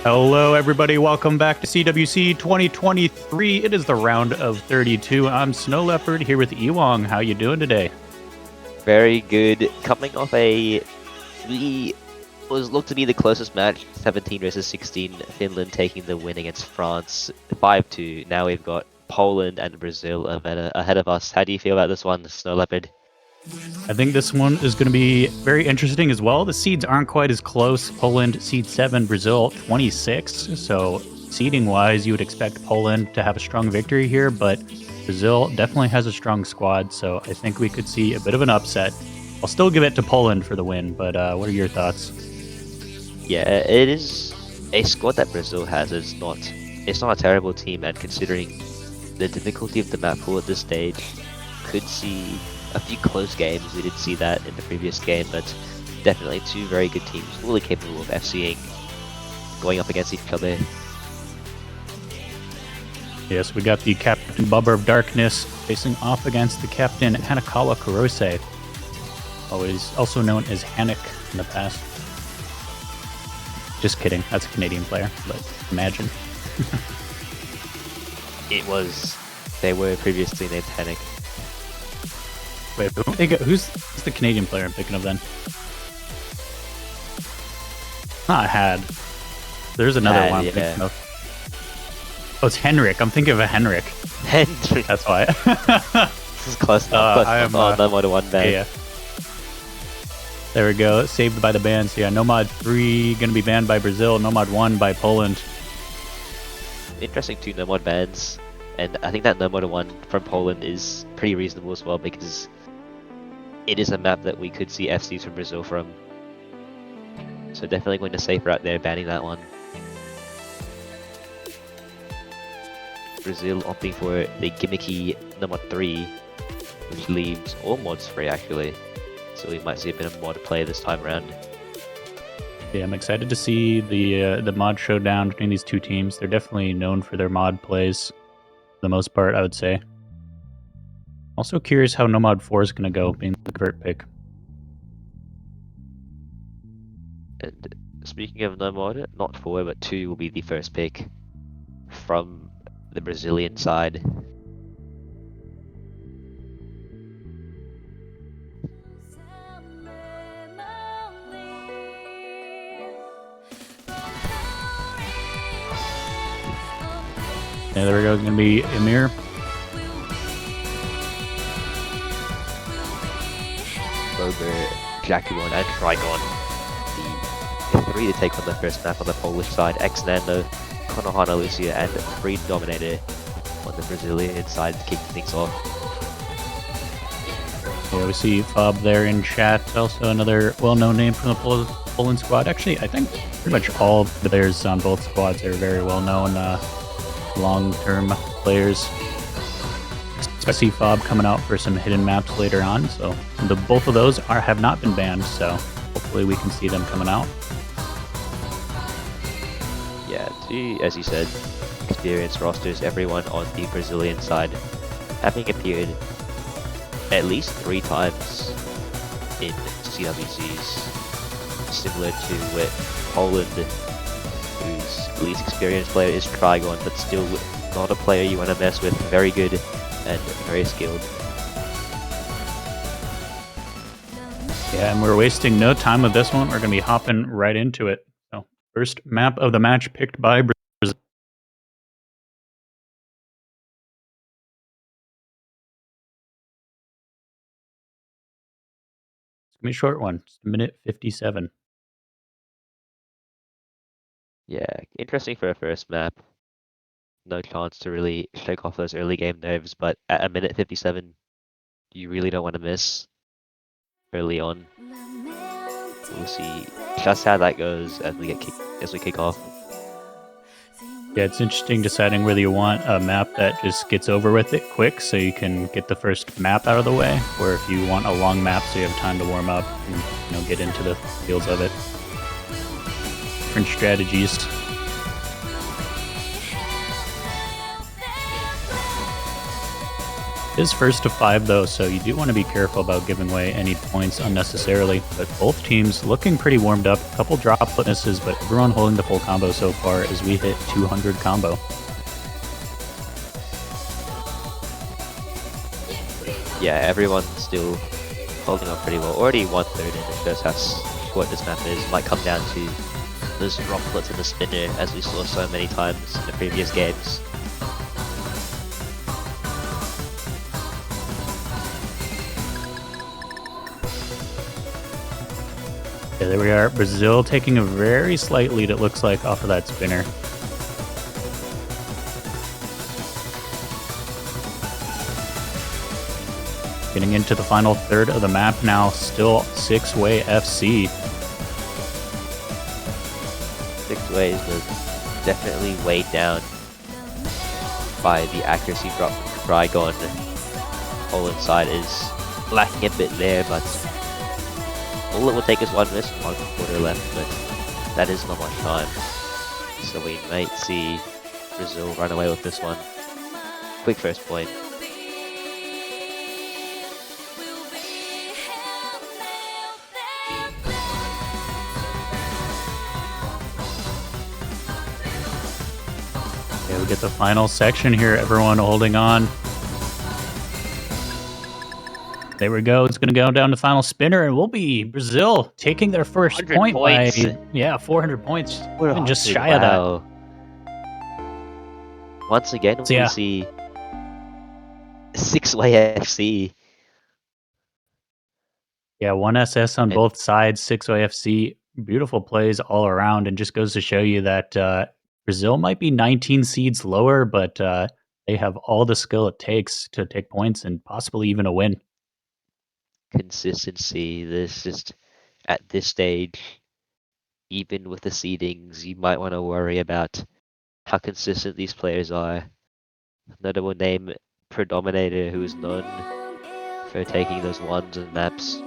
Hello, everybody. Welcome back to CWC 2023. It is the round of 32. I'm Snow Leopard here with Ewong. How you doing today? Very good. Coming off was looked to be the closest match, 17 versus 16. Finland taking the win against France, 5-2. Now we've got Poland and Brazil ahead of us. How do you feel about this one, Snow Leopard? I think this one is going to be very interesting as well. The seeds aren't quite as close. Poland seed 7, Brazil 26. So seeding-wise, you would expect Poland to have a strong victory here, but Brazil definitely has a strong squad, so I think we could see a bit of an upset. I'll still give it to Poland for the win, but what are your thoughts? Yeah, it is a squad that Brazil has. It's not a terrible team, and considering the difficulty of the map pool at this stage, could see a few close games. We did see that in the previous game, but definitely two very good teams, fully capable of FCing, going up against each other. Yes, we got the Captain Bubber of Darkness facing off against the Captain Hanakawa Kurose, also known as Hanik in the past. Just kidding, that's a Canadian player, but imagine. They were previously named Hanik. Wait, who's the Canadian player I'm thinking of then? Not Had. There's another one I'm thinking of. Oh, it's Henrik. I'm thinking of a Henrik. Henrik. That's why. This is close enough. No more than one ban. Yeah. There we go. Saved by the ban. So yeah, Nomad 3 going to be banned by Brazil. Nomad 1 by Poland. Interesting 2 Nomad bans. And I think that Nomad 1 from Poland is pretty reasonable as well, because it is a map that we could see FCs from Brazil from. So definitely going to safe route there, banning that one. Brazil opting for the gimmicky Nomad 3, which leaves all mods free actually. So we might see a bit of mod play this time around. Yeah, I'm excited to see the mod showdown between these two teams. They're definitely known for their mod plays, for the most part, I would say. Also curious how Nomad 4 is going to go, being the convert pick. And speaking of Nomad, not 4 but 2 will be the first pick from the Brazilian side. Yeah, there we go. It's going to be Emir. Robert, Jacuon, and Trigon. The 3 to take on the first map on the Polish side. Ex-Nando, Konohana Lucia, and Freed Dominator on the Brazilian side to kick things off. Yeah, we see Fob there in chat. Also another well-known name from the Poland squad. Actually, I think pretty much all the players on both squads are very well-known long-term players. I see Fob coming out for some hidden maps later on, so both of those have not been banned, so hopefully we can see them coming out. Yeah, as you said, experienced rosters, everyone on the Brazilian side having appeared at least 3 times in CWCs, similar to Poland, whose least experienced player is Trigon, but still not a player you want to mess with. Very good and very skilled. Yeah, and we're wasting no time with this one. We're going to be hopping right into it. So, first map of the match picked by Brazil. It's going to be a short one. It's a minute 57. Yeah, interesting for a first map. No chance to really shake off those early game nerves, but at a minute 57, you really don't want to miss early on. We'll see just how that goes as we kick off. Yeah, it's interesting deciding whether you want a map that just gets over with it quick so you can get the first map out of the way, or if you want a long map so you have time to warm up and get into the feels of it. Different strategies. It is first to 5 though, so you do want to be careful about giving away any points unnecessarily. But both teams looking pretty warmed up. A couple droplet misses, but everyone holding the full combo so far as we hit 200 combo. Yeah, everyone's still holding on pretty well. Already 1/3 in. It shows how short this map is. Might come down to those droplets in the spinner, as we saw so many times in the previous games. Yeah, there we are. Brazil taking a very slight lead, it looks like, off of that spinner. Getting into the final third of the map now, still 6-way FC. 6-ways was definitely weighed down by the accuracy drop from Trigon. Poland side is lacking a bit there, but all it will take is one miss and 1/4 left, but that is not much time. So we might see Brazil run away with this one. Quick first point. Yeah, we get the final section here. Everyone holding on. There we go. It's going to go down to final spinner, and we'll be Brazil taking their first point points. by 400 points. Even just 400, shy of that. wow. Once again, So, we yeah. see 6-way FC. Yeah, 1 SS on And- both sides, 6-way FC. Beautiful plays all around, and just goes to show you that Brazil might be 19 seeds lower, but they have all the skill it takes to take points and possibly even a win. Consistency. This just at this stage, even with the seedings, you might want to worry about how consistent these players are. Notable name, Predominator, who is known for taking those ones and maps.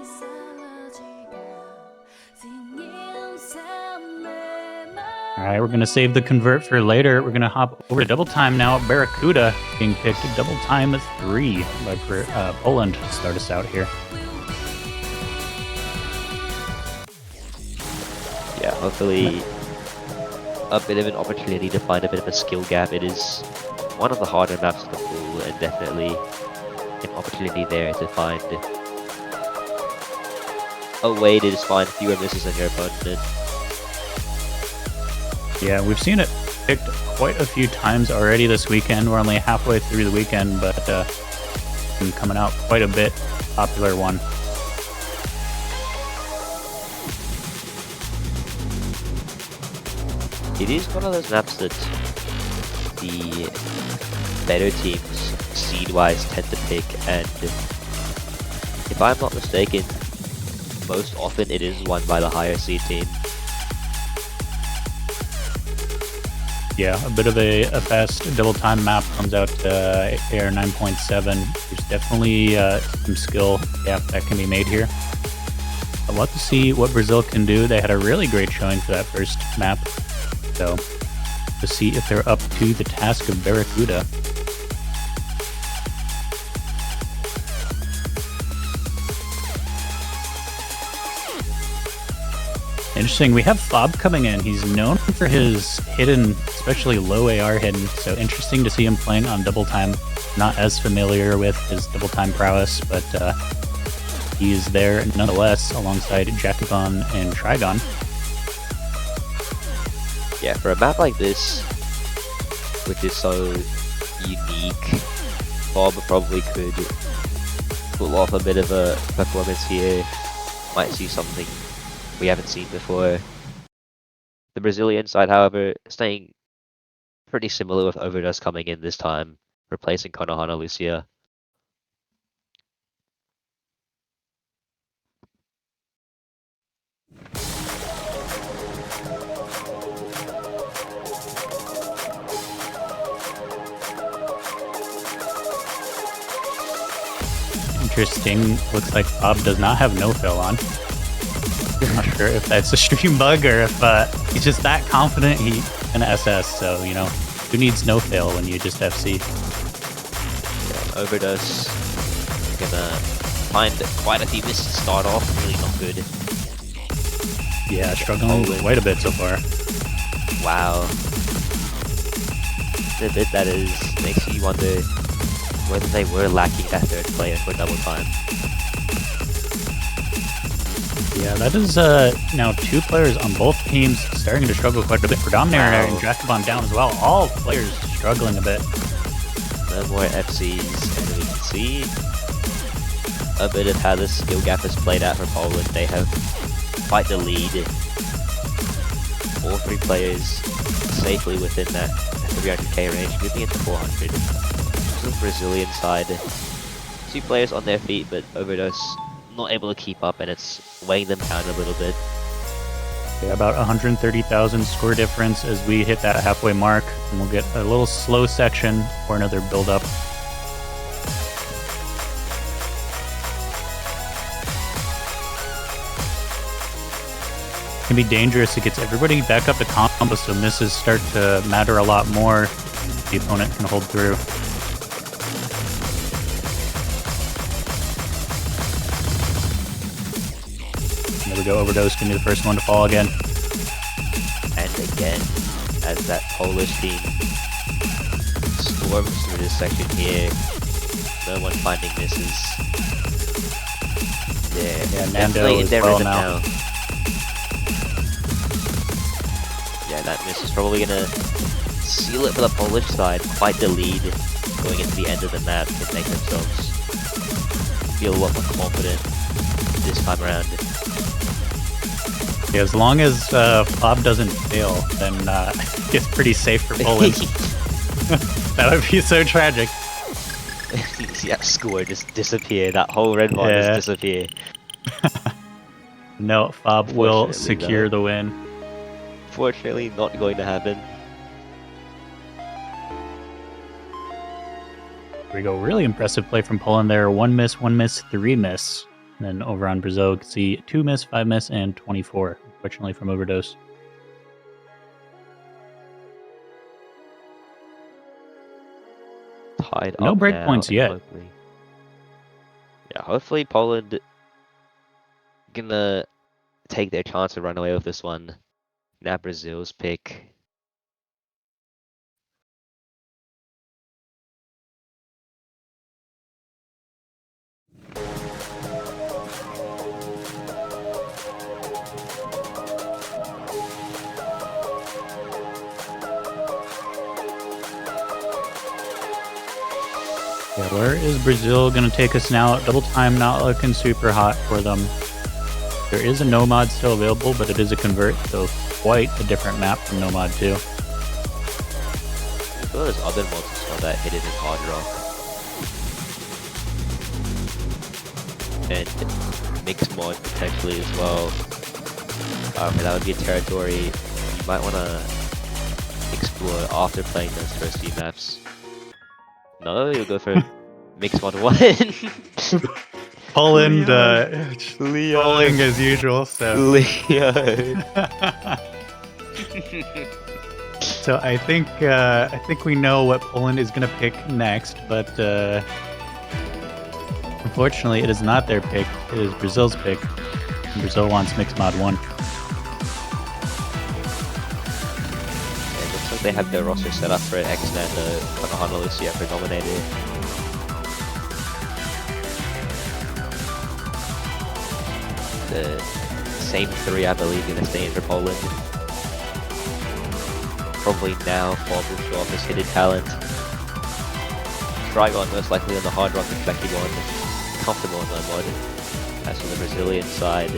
All right, we're going to save the convert for later. We're going to hop over to double time now. Barracuda being picked double time 3 by Poland to start us out here. Yeah, hopefully a bit of an opportunity to find a bit of a skill gap. It is one of the harder maps of the pool, and definitely an opportunity there to find a way to just find fewer misses than your opponent. Yeah, we've seen it picked quite a few times already this weekend. We're only halfway through the weekend, but been coming out quite a bit. Popular one. It is one of those maps that the better teams seed-wise tend to pick, and if I'm not mistaken, most often it is won by the higher seed team. Yeah, a bit of a fast double time map comes out AR 9.7. There's definitely some skill gap that can be made here. I'd love to see what Brazil can do. They had a really great showing for that first map. So, to see if they're up to the task of Barracuda. Interesting, we have Fob coming in. He's known for his hidden, especially low AR hidden, so interesting to see him playing on double time. Not as familiar with his double time prowess, but he is there nonetheless alongside Jacobon and Trigon. Yeah, for a map like this, which is so unique, Bob probably could pull off a bit of a performance here. Might see something we haven't seen before. The Brazilian side, however, staying pretty similar with Overdose coming in this time, replacing Konohana Lucia. Interesting. Looks like Bob does not have no fill on. Not sure if that's a stream bug or if he's just that confident he can SS. So, you know, who needs no fail when you just FC? Overdose gonna find quite a few misses to start off. Really not good. Yeah, struggling quite a bit so far. Wow. The bit that is makes you wonder whether they were lacking that third player for double time. Yeah, that is now 2 players on both teams starting to struggle quite a bit. For Dominator and Jacobon down as well. All players struggling a bit. No more FCs, and we can see a bit of how the skill gap has played out for Poland. They have quite the lead. All 3 players safely within that 300k range, moving into 400. The Brazilian side, 2 players on their feet, but Overdose not able to keep up, and it's weighing them down a little bit. Yeah, about 130,000 score difference as we hit that halfway mark, and we'll get a little slow section for another build-up. Can be dangerous. It gets everybody back up to combo, so misses start to matter a lot more. The opponent can hold through. There we go. Overdose can be the first one to fall again. And again, as that Polish team storms through this section here, no one finding misses. Yeah, Nando in their well rhythm now. Yeah, that miss is probably gonna seal it for the Polish side. Quite the lead going into the end of the map to make themselves feel a lot more confident this time around. Yeah, as long as Fob doesn't fail, then it's pretty safe for Poland. That would be so tragic. See that score just disappear. That whole red bar just disappear. No, Fob will secure the win. Fortunately, not going to happen. Here we go. Really impressive play from Poland there. 1 miss, 1 miss, 3 miss. And then over on Brazil, you can see 2 miss, 5 miss, and 24. Unfortunately from Overdose. Tied No up breakpoints yet. Hopefully. Yeah, hopefully Poland gonna take their chance to run away with this one. Now Brazil's pick. Yeah, where is Brazil going to take us now? Double time not looking super hot for them. There is a Nomad still available, but it is a convert, so quite a different map from Nomad 2. I feel there's other mods as well that hit it in Hard Rock. And mixed mod potentially as well. That would be a territory you might want to explore after playing those first few maps. No, you'll go for mixed mod 1. Poland falling as usual, so Leo. So I think we know what Poland is going to pick next, but unfortunately it is not their pick. It is Brazil's pick. And Brazil wants mixed mod 1. It looks like they have their roster set up for X-Men, Konohana Lucia for Dominator. The same 3, I believe, gonna stay in for Poland. Probably now Fob will show off his hidden talent. Trigon most likely on the Hard Rock Reflecting one. Comfortable on that mod. As for the Brazilian side,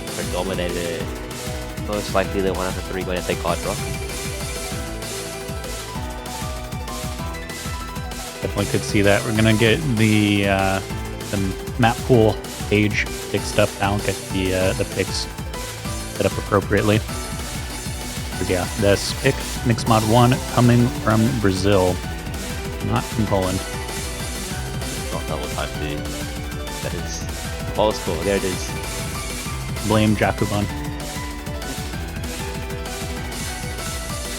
for Dominator, most likely they 1 out of 3 going to take Hard Rock. Definitely could see that. We're going to get the map pool page fixed up now, get the picks set up appropriately. But yeah, this pick, Mixed Mod 1, coming from Brazil, not from Poland. Not double time too. That is all score. There it is. Blame Jacobon.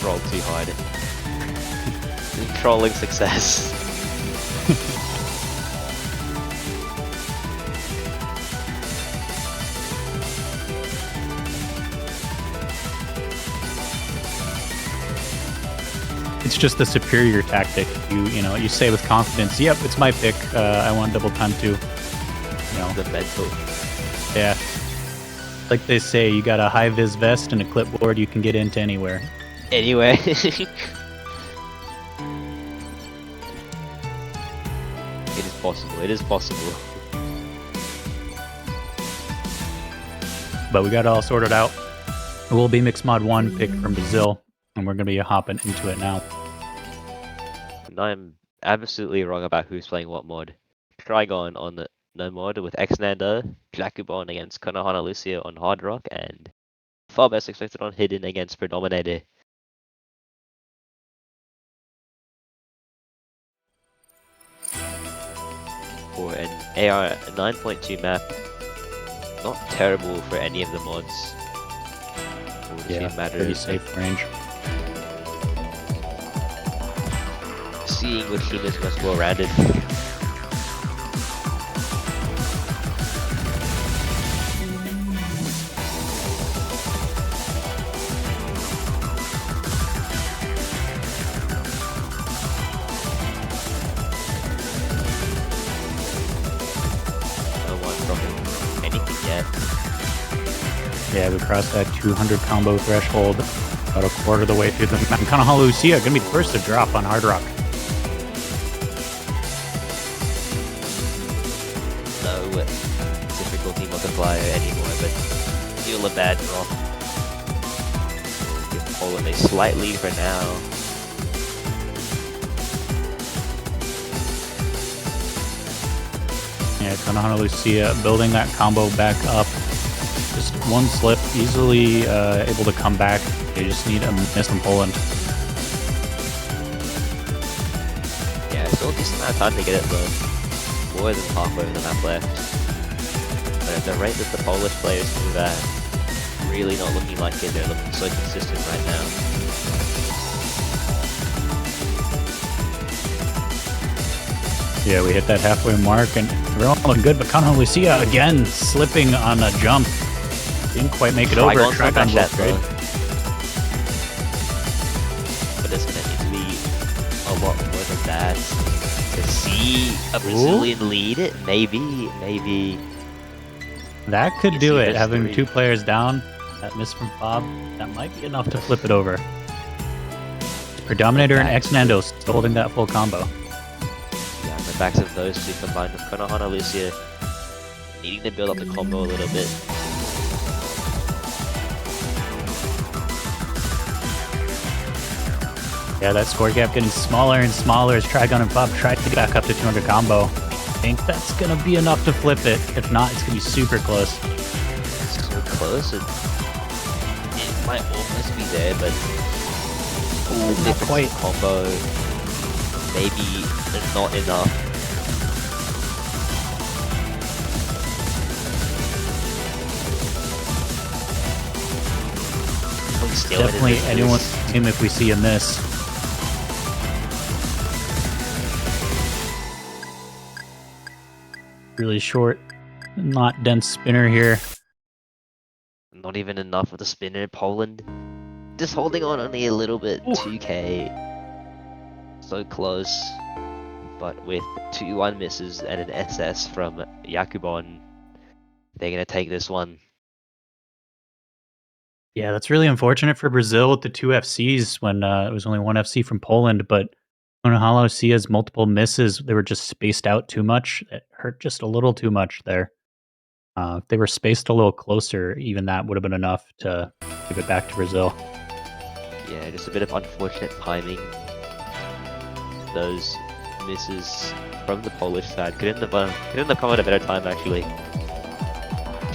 Rolled too hard. Trolling success. It's just the superior tactic. You say with confidence, "Yep, it's my pick. I want double time too." The mental. Yeah. Like they say, you got a high vis vest and a clipboard, you can get into anywhere. Anyway. It is possible. It is possible. But we got it all sorted out. It will be Mixed Mod 1 pick from Brazil, and we're going to be hopping into it now. And I'm absolutely wrong about who's playing what mod. Trigon on the no mod with Xnander, Jacubon against Konohana Lucia on Hard Rock, and far best expected on Hidden against Predominator. For an AR 9.2 map, not terrible for any of the mods. Yeah, pretty safe range. Seeing which team is most well-rounded. Yeah, we crossed that 200 combo threshold about a quarter of the way through the map. Konohana Lucia gonna be the first to drop on Hard Rock. No difficulty multiplier anymore, but still a bad drop. Give Poland a slight lead for now. Yeah, Konohana Lucia building that combo back up. Just one slip, easily able to come back. They just need a miss from Poland. Yeah, still a decent amount of time to get it though. More than halfway of the map left. But at the rate that the Polish players move at, really not looking like it. They're looking so consistent right now. Yeah, we hit that halfway mark and we're all looking good, but Konohana Lucia again slipping on a jump. Didn't quite make it over. Trigon that great. But it's gonna need to be a lot more than that to see a Brazilian lead it. Maybe. That could do it. Having two players down, that miss from Fob, that might be enough to flip it over. Predominator and Xnando still holding that full combo. Yeah, the backs of those two combined with Konohana Lucia needing to build up the combo a little bit. Yeah, that score gap getting smaller and smaller as Trigon and Fob try to get back up to 200 combo. I think that's going to be enough to flip it. If not, it's going to be super close. So close. It might almost be there, but not quite. Combo, maybe not enough. Definitely anyone's team if we see a miss. Really short, not dense spinner here. Not even enough of the spinner. Poland just holding on only a little bit. 2k. So close. But with 2-1 misses and an SS from Jacubon, they're going to take this one. Yeah, that's really unfortunate for Brazil with the two FCs when it was only one FC from Poland, but Konohana Lucia's multiple misses, they were just spaced out too much. It hurt just a little too much there. If they were spaced a little closer, even that would have been enough to give it back to Brazil. Yeah, just a bit of unfortunate timing. Those misses from the Polish side couldn't have come at a better time actually.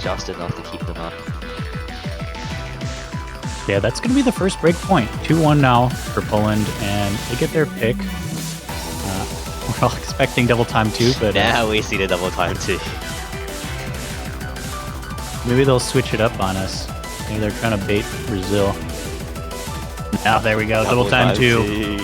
Just enough to keep them up. Yeah, that's going to be the first break point. 2-1 now for Poland, and they get their pick. We're all expecting double time too, but now we see the double time too. Maybe they'll switch it up on us. Maybe they're trying to bait Brazil. Now there we go, double time two.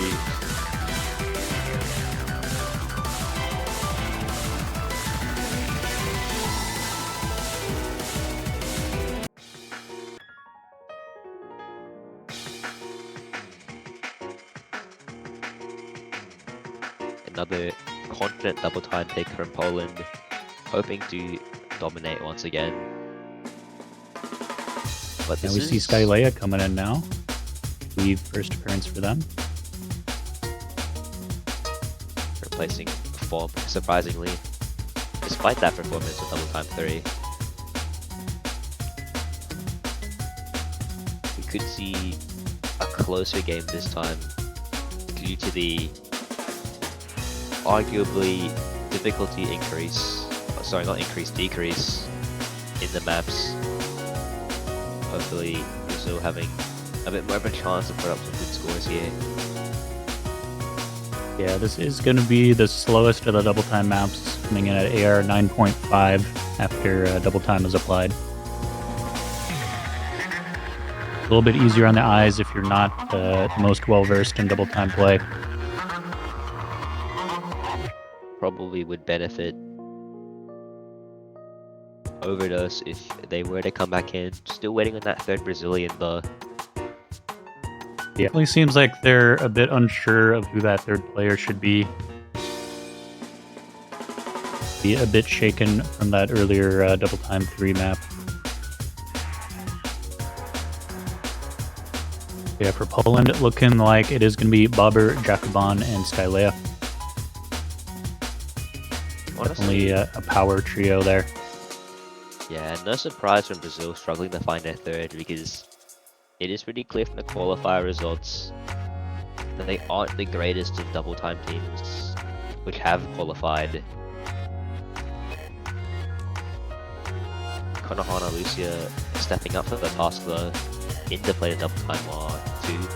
another confident double time pick from Poland, hoping to dominate once again. But And this we see is Skylea coming in now. The first appearance for them. replacing Fob, surprisingly, despite that performance of double time 3. We could see a closer game this time due to the arguably difficulty increase, sorry, not increase, decrease in the maps. Hopefully Brazil having a bit more of a chance to put up some good scores here. Yeah, this is going to be the slowest of the double time maps, coming in at AR 9.5 after double time is applied. A little bit easier on the eyes if you're not the most well versed in double time play. Probably would benefit Overdose if they were to come back in. Still waiting on that third Brazilian though. Yeah, it definitely seems like they're a bit unsure of who that third player should be. Be a bit shaken from that earlier double time 3 map. Yeah, for Poland, looking like it is going to be Bobber, Jacoban, and Skylea. Definitely a power trio there. Yeah, no surprise from Brazil struggling to find their third, because it is pretty clear from the qualifier results that they aren't the greatest of double time teams which have qualified. Konohana Lucia stepping up for the task though, into play the double time 2.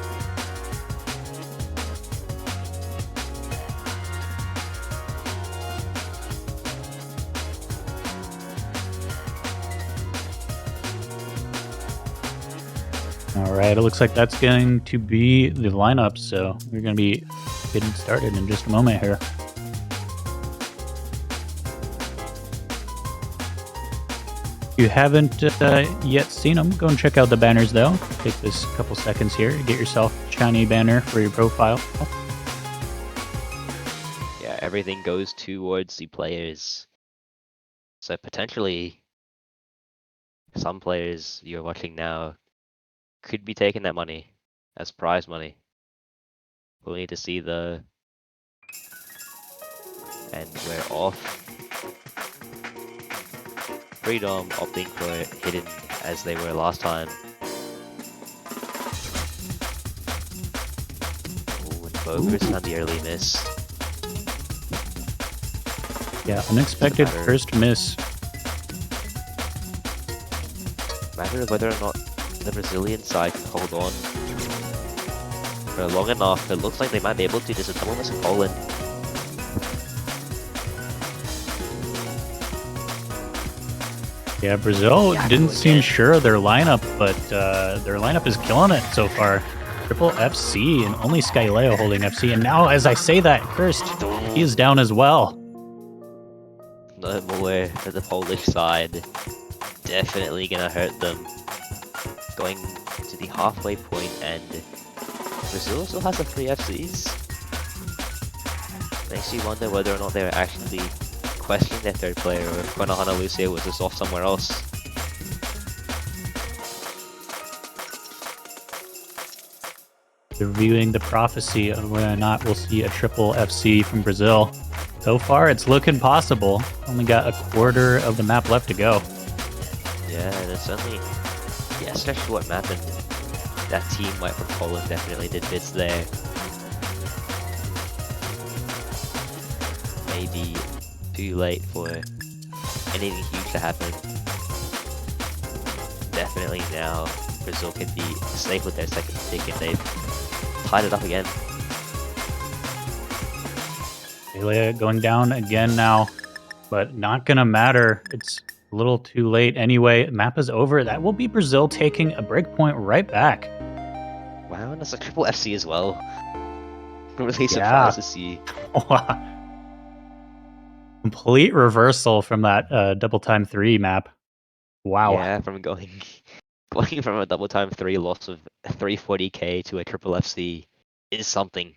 Alright, it looks like that's going to be the lineup, so we're going to be getting started in just a moment here. If you haven't yet seen them, go and check out the banners though. Take this couple seconds here to get yourself a shiny banner for your profile. Yeah, everything goes towards the players. So potentially, some players you're watching now could be taking that money as prize money. We'll need to see the... And we're off. Freedom opting for hidden as they were last time. Ooh, and Bogus on the early miss. Yeah, unexpected first miss. Matter of whether or not the Brazilian side can hold on for long enough. It looks like they might be able to. There's a double miss in Poland. Yeah, Brazil didn't seem sure of their lineup, but their lineup is killing it so far. Triple FC and only Skylea holding FC. And now, as I say that, Cursed, he is down as well. No more for the Polish side. Definitely gonna hurt them. Going to the halfway point, and Brazil still has the 3 FCs. Makes you wonder whether or not they're actually questioning their third player, or if Konohana Lucia was just off somewhere else. Reviewing the prophecy on whether or not we'll see a triple FC from Brazil. So far, it's looking possible. Only got a quarter of the map left to go. Yeah, and it's certainly, yeah, especially what map, and that team white from Poland definitely did bits there. Maybe too late for anything huge to happen. Definitely now Brazil could be safe with their second pick if they've tied it up again. Skylea going down again now, but not gonna matter. It's a little too late anyway. Map is over. That will be Brazil taking a breakpoint right back. Wow, and that's a triple FC as well. Really surprised to see. Complete reversal from that double time 3 map. Wow. Yeah, from going from a double time 3 loss of 340k to a triple FC is something.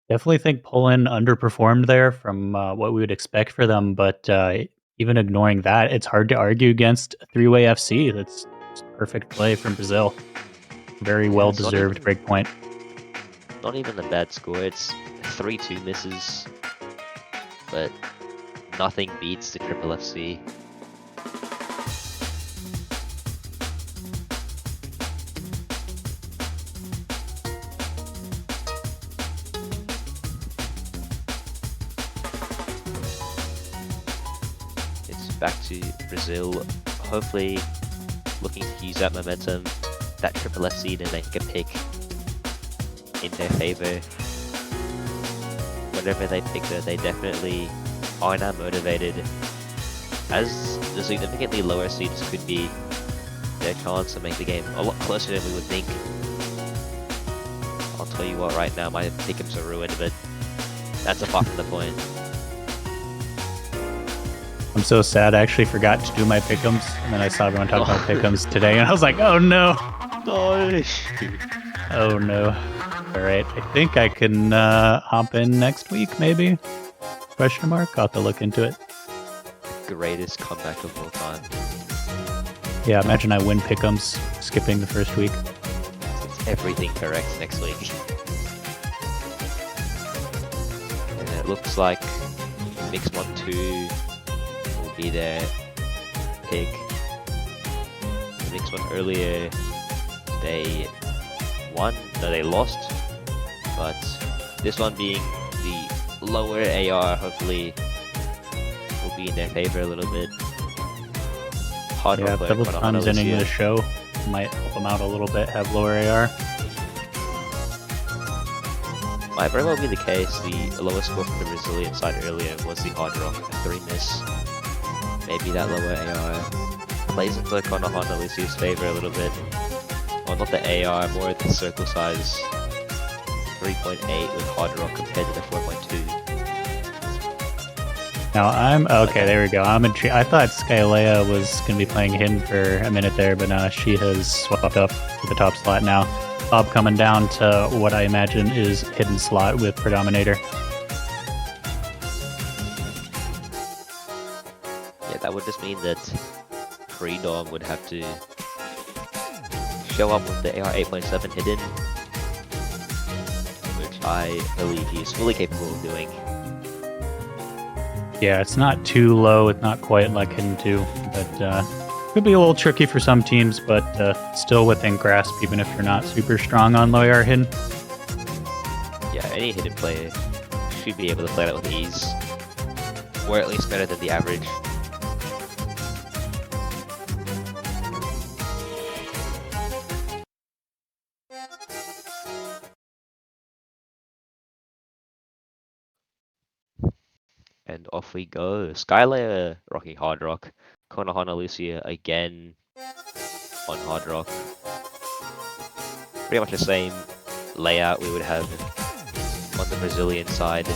Definitely think Poland underperformed there from what we would expect for them, but even ignoring that, it's hard to argue against a three-way FC. That's just perfect play from Brazil. Very Yeah, it's well-deserved breakpoint. not even a bad score. It's 3-2 misses, but nothing beats the triple FC. It's back to Brazil, hopefully looking to use that momentum, that triple FC to make a pick in their favor. Whenever they pick her, they definitely are now motivated, as the significantly lower seeds could be their chance to make the game a lot closer than we would think. I'll tell you what, right now my pick'ems are ruined, but that's apart from the point. I'm so sad. I actually forgot to do my pick'ems, and then I saw everyone talking about pick'ems today, and I was like, oh no! No! Oh no. Alright, I think I can hop in next week, maybe? Question mark? I'll have to look into it. Greatest comeback of all time. Yeah, imagine I win pick'ems, skipping the first week. It's everything correct next week. And it looks like Mix 1-2 will be their pick. The Mix 1 earlier, they won, no, they lost. But this one being the lower AR, hopefully will be in their favor a little bit. Hard Yeah, double times ending the show might help them out a little bit, have lower AR. Might very well be the case. The lowest score from the Brazilian side earlier was the Hard Rock 3 miss. Maybe that lower AR plays into Konohana Lucia's favor a little bit. Well, not the AR, more the circle size. 3.8 with Hard Rock compared to the 4.2. Now okay. There we go. I thought Skylea was gonna be playing hidden for a minute there, but she has swapped up to the top slot now. Bob coming down to what I imagine is hidden slot with Predominator. Yeah, that would just mean that Predom would have to show up with the AR 8.7 hidden, which I believe he is fully capable of doing. Yeah, it's not too low. It's not quite like Hidden 2, but could be a little tricky for some teams, but still within grasp, even if you're not super strong on low AR Hidden. Yeah, any hidden player should be able to play that with ease, or at least better than the average. And off we go. Skylea rocking Hard Rock. Konohana Lucia again on Hard Rock. Pretty much the same layout we would have on the Brazilian side.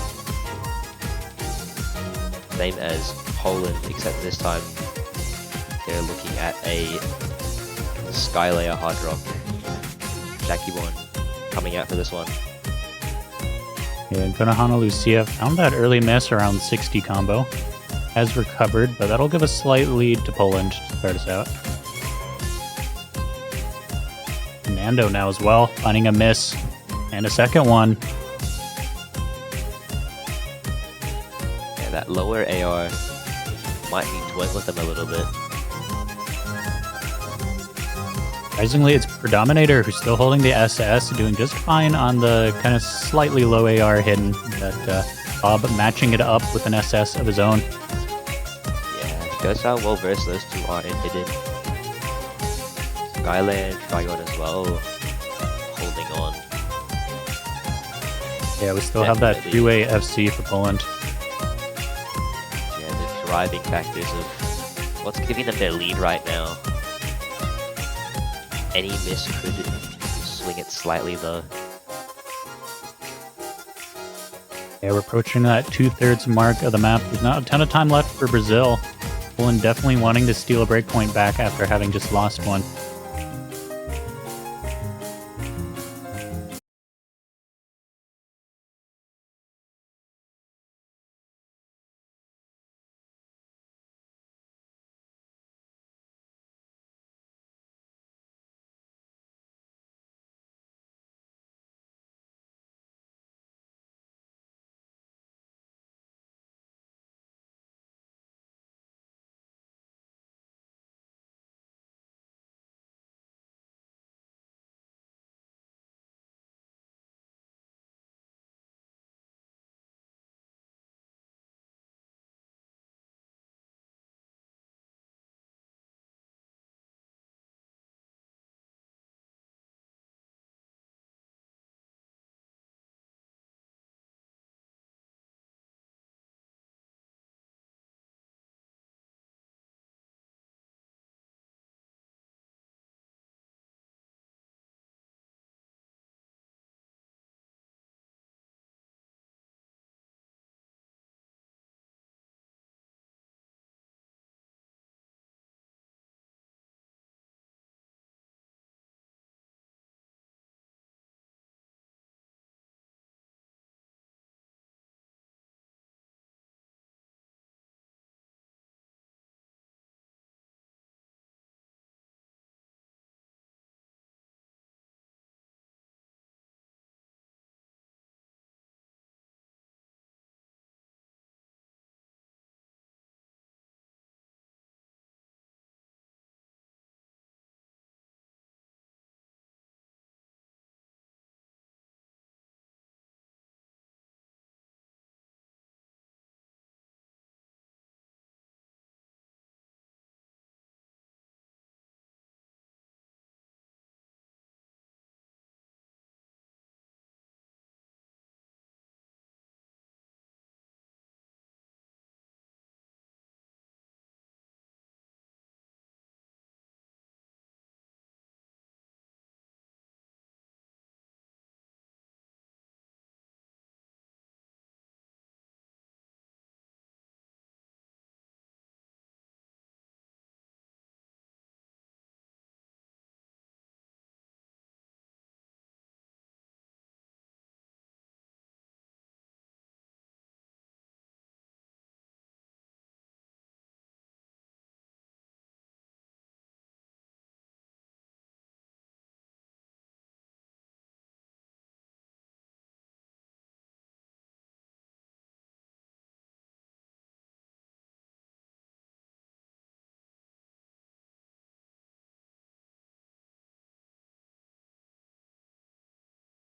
Same as Poland, except this time they're looking at a Skylea Hard Rock. Jackie One coming out for this one. Yeah, and Konohana Lucia found that early miss around 60 combo. Has recovered, but that'll give a slight lead to Poland to start us out. Nando now as well, finding a miss. And a second one. Yeah, that lower AR might be toying with them a little bit. Surprisingly, it's Predominator who's still holding the SS, doing just fine on the kind of slightly low AR hidden, but Bob matching it up with an SS of his own. Yeah, shows how well versed those two are in hidden. Skylea and Trigon as well, holding on. Yeah, we still have that three-way FC for Poland. Yeah, the driving factors of what's giving them their lead right now. Any miss could swing it slightly though. Yeah, we're approaching that 2/3 mark of the map. There's not a ton of time left for Brazil. Poland definitely wanting to steal a breakpoint back after having just lost one.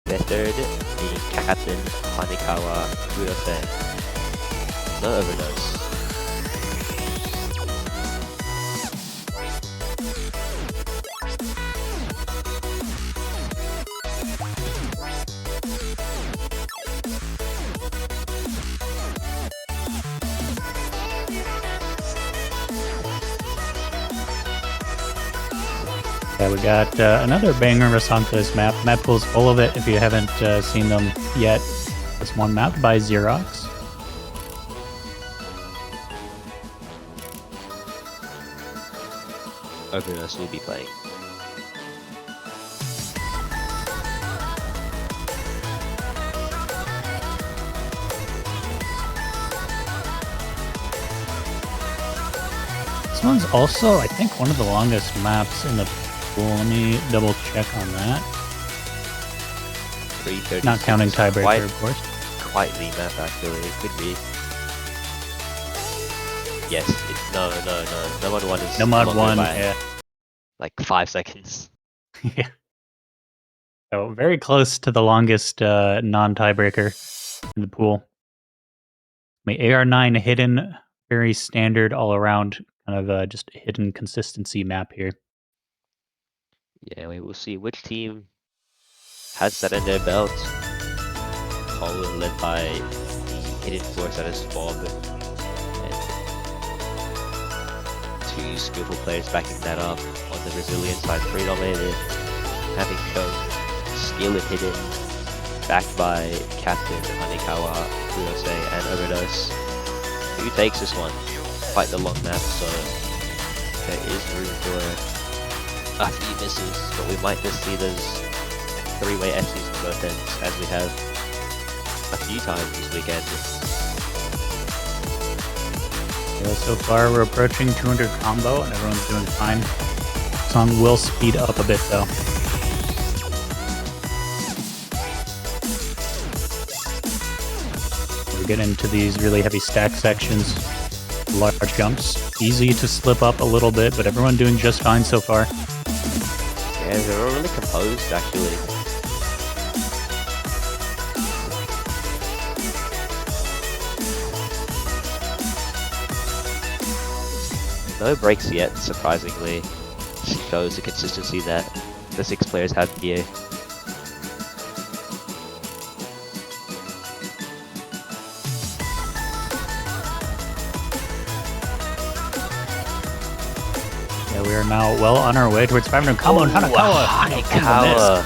Their third being Captain Hanekawa Kurose. No overdose. Yeah, we got another banger Rasanta's map. Map pool's full of it if you haven't seen them yet. This one map by Xerox. Overdose will be playing. This one's also, I think, one of the longest maps in the pool. Let me double check on that. 330. Not counting tiebreaker, of course. Quite the map actually. It could be. Yes. No. Nomad 1 is Nomad longer 1, by, yeah. like 5 seconds. Yeah. So very close to the longest non-tiebreaker in the pool. My AR9 hidden, very standard all around, kind of just a hidden consistency map here. Yeah, we will see which team has that in their belt. Poland led by the hidden force that is Bob. And 2 skillful players backing that up. On the Brazilian side, predominated, having shown skill and hidden, backed by Captain Hanekawa, Kurose, and Overdose. Who takes this one? Quite the long map, so there is room for a few misses, but we might just see those 3-way SCs on both ends, as we have a few times this weekend. Yeah, so far we're approaching 200 combo and everyone's doing fine. Song will speed up a bit though. We get into these really heavy stack sections, large jumps. Easy to slip up a little bit, but everyone doing just fine so far. Yeah, they're all really composed actually. No breaks yet, surprisingly. Shows the consistency that the 6 players have here. Yeah, we are now well on our way towards 500 combo and Hanekawa. Hanekawa.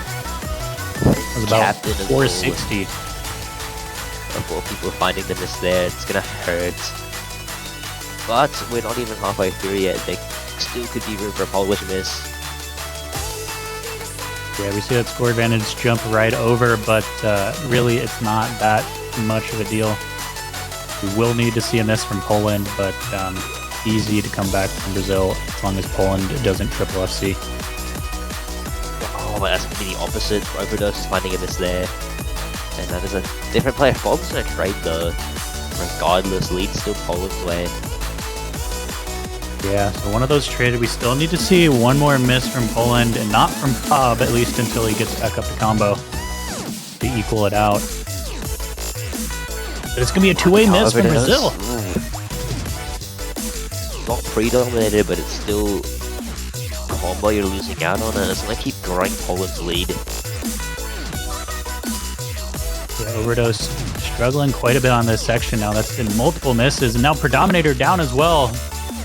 It was about Captain of 460. Of all people finding the miss there, it's gonna hurt. But we're not even halfway through yet. There still could be room for a Polish miss. Yeah, we see that score advantage jump right over, but really it's not that much of a deal. We will need to see a miss from Poland, but easy to come back from Brazil as long as Poland doesn't triple FC. Oh, but that's gonna be the opposite. Overdose is finding a miss there. And that is a different player. Poland's gonna trade though. Regardless, lead still Poland's way. Yeah, so one of those traded. We still need to see one more miss from Poland, and not from Cobb, at least until he gets back up to combo to equal it out. But it's going to be a two-way miss from Brazil. Not pre-dominated, but it's still combo you're losing out on, and it's going to keep growing Poland's lead. Yeah, Overdose struggling quite a bit on this section now. That's been multiple misses, and now Predominator down as well.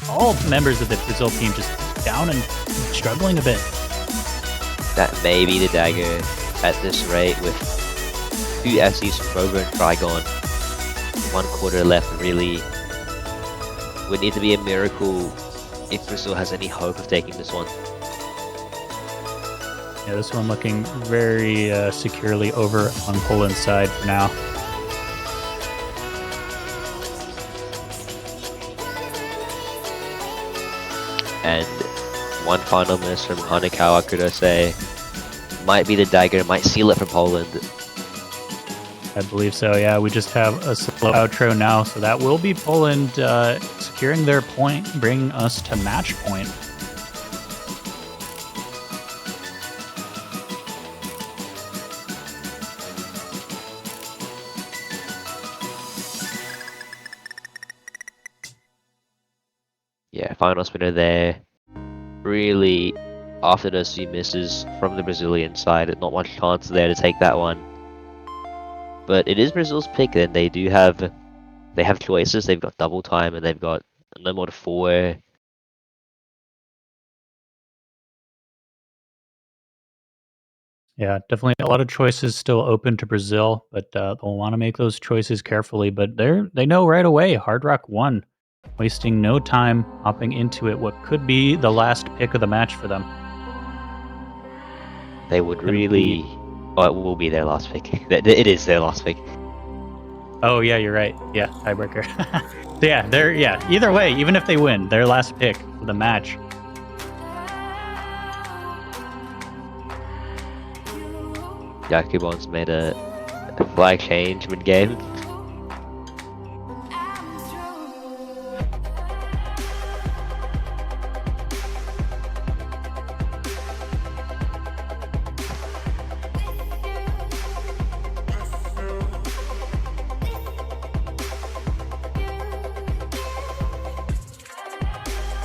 All members of the Brazil team just down and struggling a bit. That may be the dagger at this rate with 2 FCs from Rover and Trigon. 1 quarter left, really. Would need to be a miracle if Brazil has any hope of taking this one. Yeah, this one looking very securely over on Poland's side for now. And one final miss from Hanekawa Kurose. Might be the dagger, might seal it for Poland. I believe so, yeah. We just have a slow outro now, so that will be Poland securing their point, bringing us to match point. Yeah, final spinner there. Really, after those few misses from the Brazilian side, not much chance there to take that one. But it is Brazil's pick, and they have choices. They've got double time, and they've got no more to 4. Yeah, definitely a lot of choices still open to Brazil, but they'll want to make those choices carefully. But they know right away. Hard Rock won, wasting no time hopping into it. What could be the last pick of the match for them? They would Gonna be. really. Oh, it will be their last pick. It is their last pick. Oh yeah, you're right. Yeah, tiebreaker. So yeah, either way, even if they win, their last pick for the match. Yakubon's made a flag change mid-game.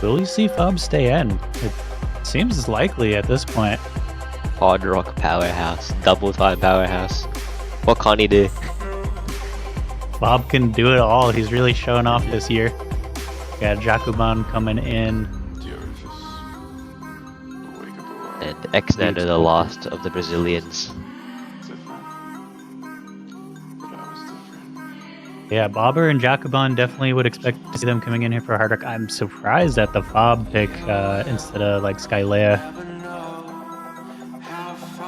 Will we see Fob stay in? It seems likely at this point. Hard rock powerhouse, double time powerhouse. What can't he do? Bob can do it all. He's really showing off this year. Got Jakuban coming in. And Xnander, the last of the Brazilians. Yeah, Bobber and Jakuban definitely would expect to see them coming in here for Hard Rock. I'm surprised at the Fob pick instead of like Skylea.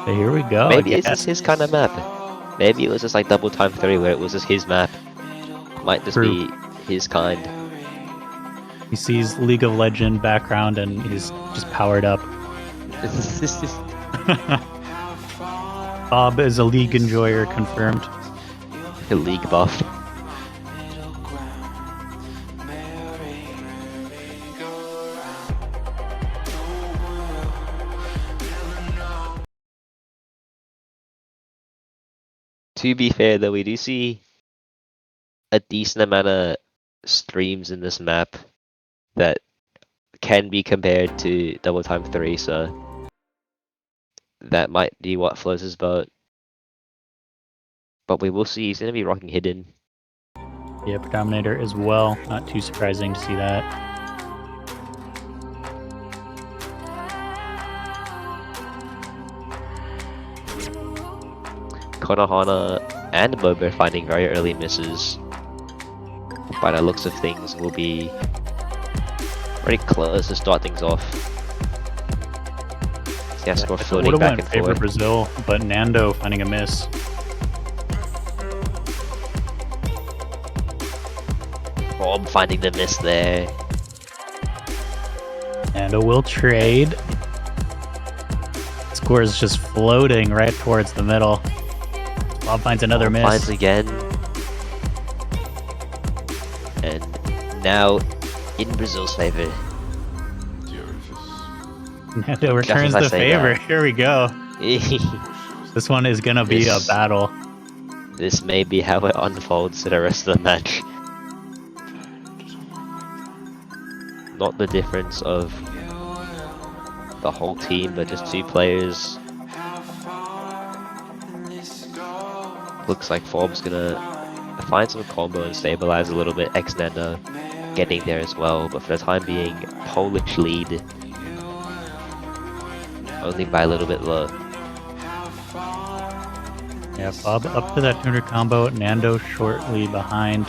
But here we go. Maybe it's just his kind of map. Maybe it was just like double time 3 where it was just his map. Might just be his kind. He sees League of Legend background and he's just powered up. Bob is a League enjoyer, confirmed. A League buff. To be fair though, we do see a decent amount of streams in this map that can be compared to double time 3, so that might be what floats his boat. But we will see. He's gonna be rocking hidden. Yeah, Predominator as well. Not too surprising to see that. Konohana and Boba finding very early misses. By the looks of things, will be very close to start things off. Yeah, score floating back and favor forth. Brazil, but Nando finding a miss. Bob finding the miss there. Nando will trade. Score is just floating right towards the middle. Bob finds another miss. Finds again. And now in Brazil's favor. Nando returns the favor. Here we go. This This one is gonna be a battle. This may be how it unfolds to the rest of the match. Not the difference of the whole team, but just 2 players. Looks like Forb's gonna find some combo and stabilize a little bit. Xnander getting there as well, but for the time being, Polish lead. Only by a little bit low. Yeah, Bob up to that 200 combo. Nando shortly behind.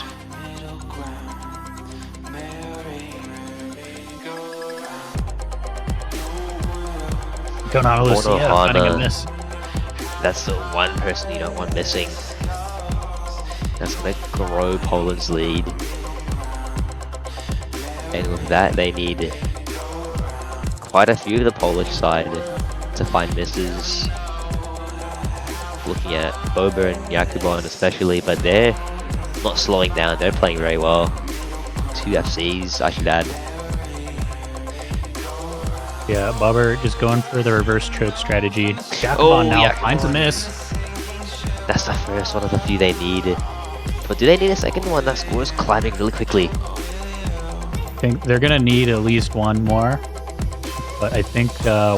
Konohana Lucia finding a miss. That's the one person you don't want missing. That's gonna grow Poland's lead. And with that, they need quite a few of the Polish side to find misses. Looking at Boba and Yakubon especially, but they're not slowing down. They're playing very well. 2 FCs, I should add. Yeah, Bobber just going for the reverse choke strategy. Jakubon now finds a miss. That's the first one of the few they need. But do they need a second one? That score is climbing really quickly. think they're gonna need at least one more, but I think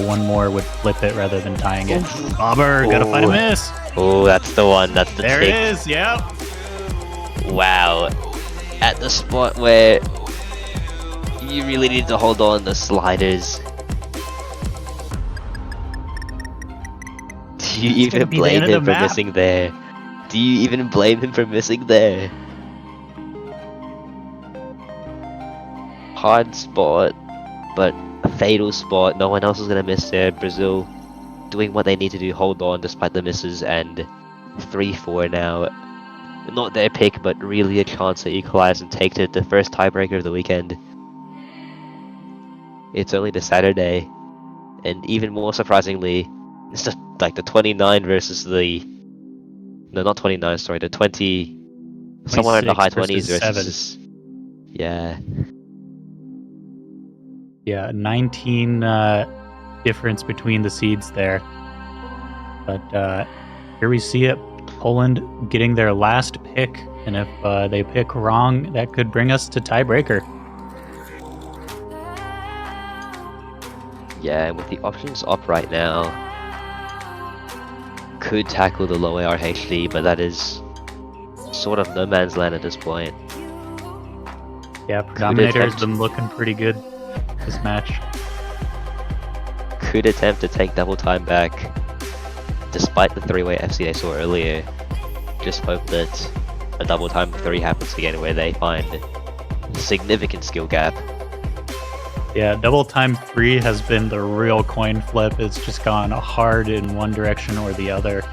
one more would flip it rather than tying it. Bobber, gotta find a miss. Oh, that's the one. That's the There tick. it is. Yep. Wow. At the spot where you really need to hold on the sliders. Do you even blame him for missing there? Do you even blame him for missing there? Hard spot, but a fatal spot. No one else is gonna miss there. Brazil doing what they need to do, hold on despite the misses, and 3-4 now. Not their pick, but really a chance to equalize and take to the first tiebreaker of the weekend. It's only the Saturday, and even more surprisingly, it's just like the 29 versus the... No, not 29, sorry, the 20... Somewhere in the high 20s versus... Yeah. Yeah, 19 difference between the seeds there. But here we see it. Poland getting their last pick, and if they pick wrong, that could bring us to tiebreaker. Yeah, and with the options up right now, could tackle the low AR HD, but that is sort of no man's land at this point. Yeah, Predominator has been looking pretty good this match. Could attempt to take double time back, despite the three-way FC they saw earlier. Just hope that a double time 3 happens again where they find a significant skill gap. Yeah, double time 3 has been the real coin flip. It's just gone hard in one direction or the other.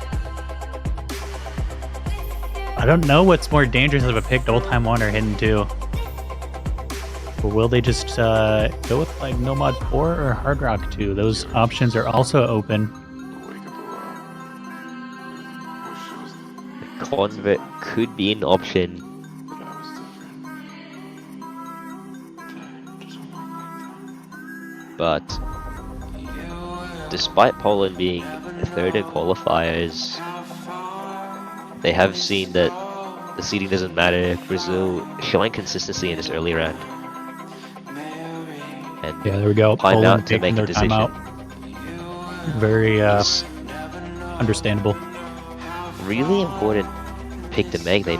I don't know what's more dangerous of a pick, double time 1 or hidden 2. Or will they just go with like Nomad 4 or Hard Rock 2? Those options are also open. Convert could be an option. But despite Poland being third in qualifiers, they have seen that the seeding doesn't matter. Brazil showing consistency in this early round. And yeah, there we go. Poland Poland to make a decision. Timeout. Very understandable. Really important pick to make. They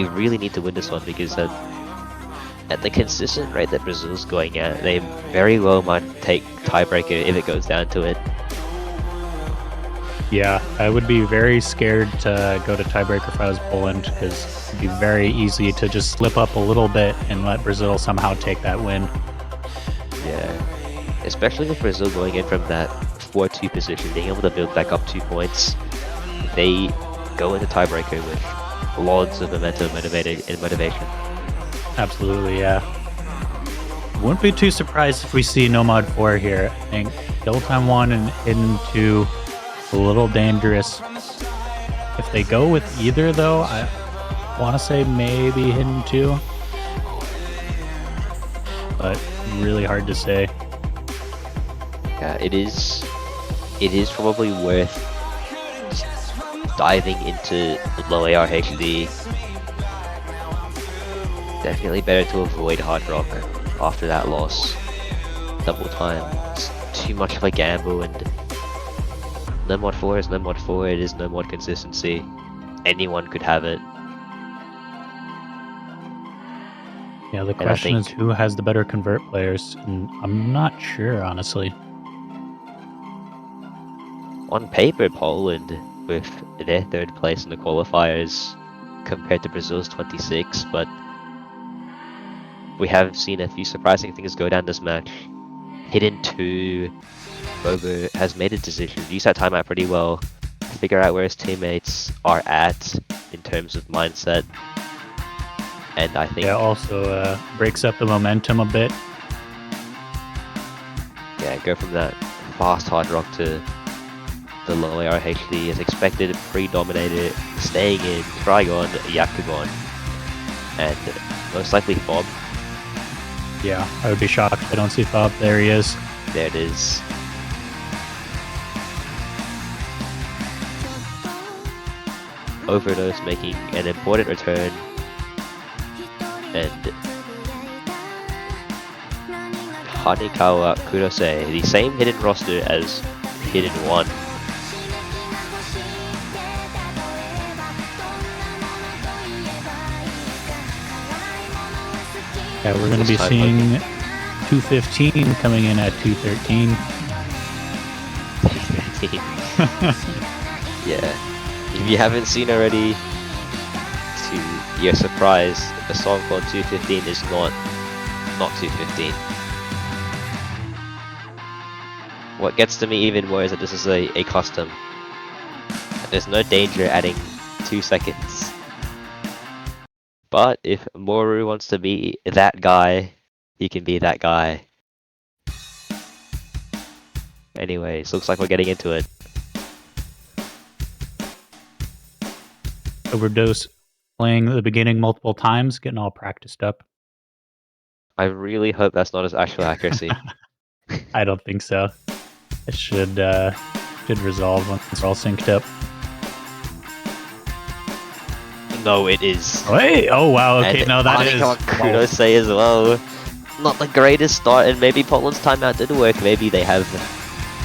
really need to win this one because at the consistent rate that Brazil's going at, they very well might take tiebreaker if it goes down to it. Yeah, I would be very scared to go to tiebreaker if I was Poland, because it'd be very easy to just slip up a little bit and let Brazil somehow take that win. Yeah, especially with Brazil going in from that 4-2 position, being able to build back up 2 points. They go into tiebreaker with lots of momentum, motivation. Absolutely, yeah. Wouldn't be too surprised if we see Nomad 4 here. I think double time 1 and hidden 2, a little dangerous. If they go with either, though, I want to say maybe hidden 2. But really hard to say. Yeah, it is probably worth diving into the low AR HD. Definitely better to avoid Hard Rock after that loss. Double time, it's too much of a gamble, and no mod 4 is no mod 4, it is no mod consistency. Anyone could have it. Yeah, the question is who has the better convert players, and I'm not sure, honestly. On paper, Poland, with their 3rd place in the qualifiers compared to Brazil's 26, but we have seen a few surprising things go down this match. Hidden 2, Bobo has made a decision, used that timeout pretty well, figure out where his teammates are at in terms of mindset. And I think... Yeah, also breaks up the momentum a bit. Yeah, go from that fast Hard Rock to the low AR HD as expected, pre-dominated, staying in, Trigon, Yakugon, and most likely Fob. Yeah, I would be shocked if I don't see Fob. There he is. There it is. Overdose making an important return, and Hanekawa Kurose, the same hidden roster as Hidden 1. Yeah, we're going to be seeing 215 coming in at 213. 215. Yeah. If you haven't seen already, to your surprise, a song called 215 is not 215. What gets to me even more is that this is a custom. There's no danger adding 2 seconds. But if Moru wants to be that guy, he can be that guy. Anyways, looks like we're getting into it. Overdose playing the beginning multiple times, getting all practiced up. I really hope that's not his actual accuracy. I don't think so. It should resolve once we're all synced up. No, it is. Oh, hey! Oh wow, okay, And no, that is... Kurose say as well. Not the greatest start, and maybe Poland's timeout did work. Maybe they have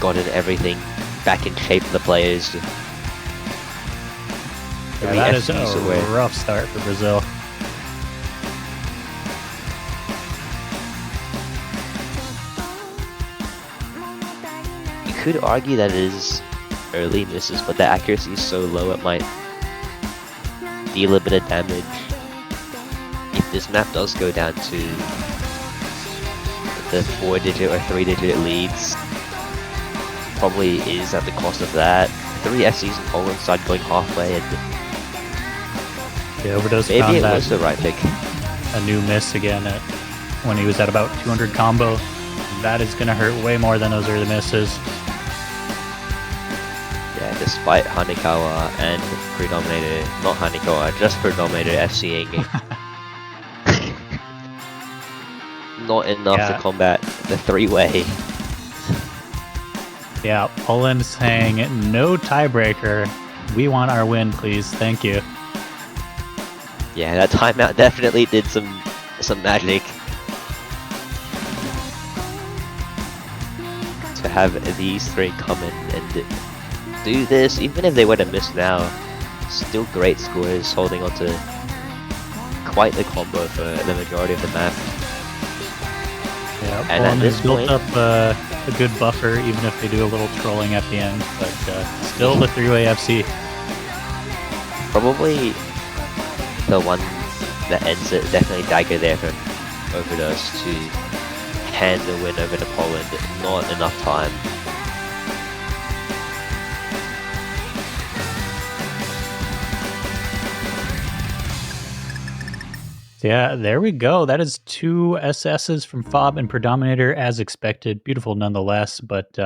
gotten everything back in shape for the players. Yeah, that is a rough start for Brazil. You could argue that it is early misses, but the accuracy is so low it might deal a bit of damage. If this map does go down to the 4-digit or 3-digit leads, probably is at the cost of that. 3 FCs in Poland side going halfway, and yeah, Overdose maybe found it that was the right pick. A new miss again when he was at about 200 combo. That is going to hurt way more than those early misses. Yeah, despite Hanekawa and Predominator, not Hanekawa, just Predominator FCing. Not enough to combat the 3-way. Yeah, Poland saying no tiebreaker. We want our win, please. Thank you. Yeah, that timeout definitely did some magic. To have these 3 come in and do this, even if they were to miss now, still great scores, holding on to quite the combo for the majority of the map. Yeah, and Poland at this has built point, up a good buffer, even if they do a little trolling at the end, but still the 3-way FC. Probably the one that ends it, definitely Dagger there from Overdose to hand the win over to Poland. Not enough time. Yeah, there we go. That is 2 SSs from Fob and Predominator as expected. Beautiful nonetheless, but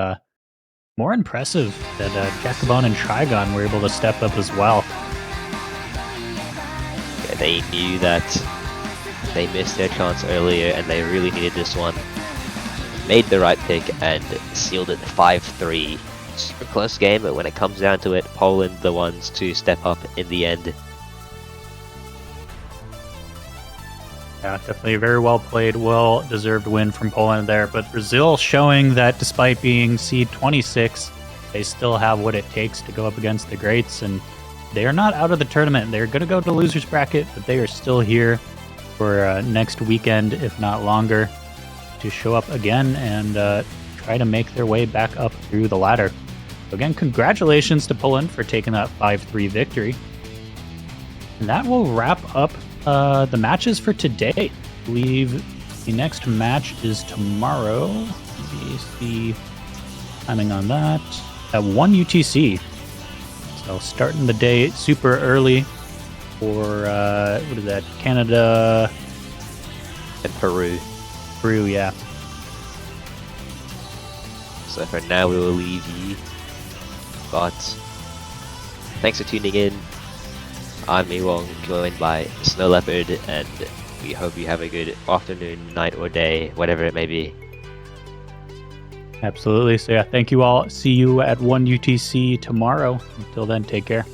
more impressive that Jacobon and Trigon were able to step up as well. Yeah, they knew that they missed their chance earlier and they really needed this one. Made the right pick and sealed it 5-3. Super close game, but when it comes down to it, Poland the ones to step up in the end. Yeah, definitely a very well played, well deserved win from Poland there. But Brazil showing that despite being seed 26, they still have what it takes to go up against the greats, and they are not out of the tournament. They're going to go to losers bracket, but they are still here for next weekend, if not longer, to show up again and try to make their way back up through the ladder. So again, congratulations to Poland for taking that 5-3 victory. And that will wrap up the matches for today. I believe the next match is tomorrow. Let me see timing on that. At 1 UTC. So starting the day super early for, what is that, Canada And Peru. Peru, yeah. So for now we will leave you. But thanks for tuning in. I'm Ewong, joined by Snow Leopard, and we hope you have a good afternoon, night, or day, whatever it may be. Absolutely. So yeah, thank you all. See you at 1 UTC tomorrow. Until then, take care.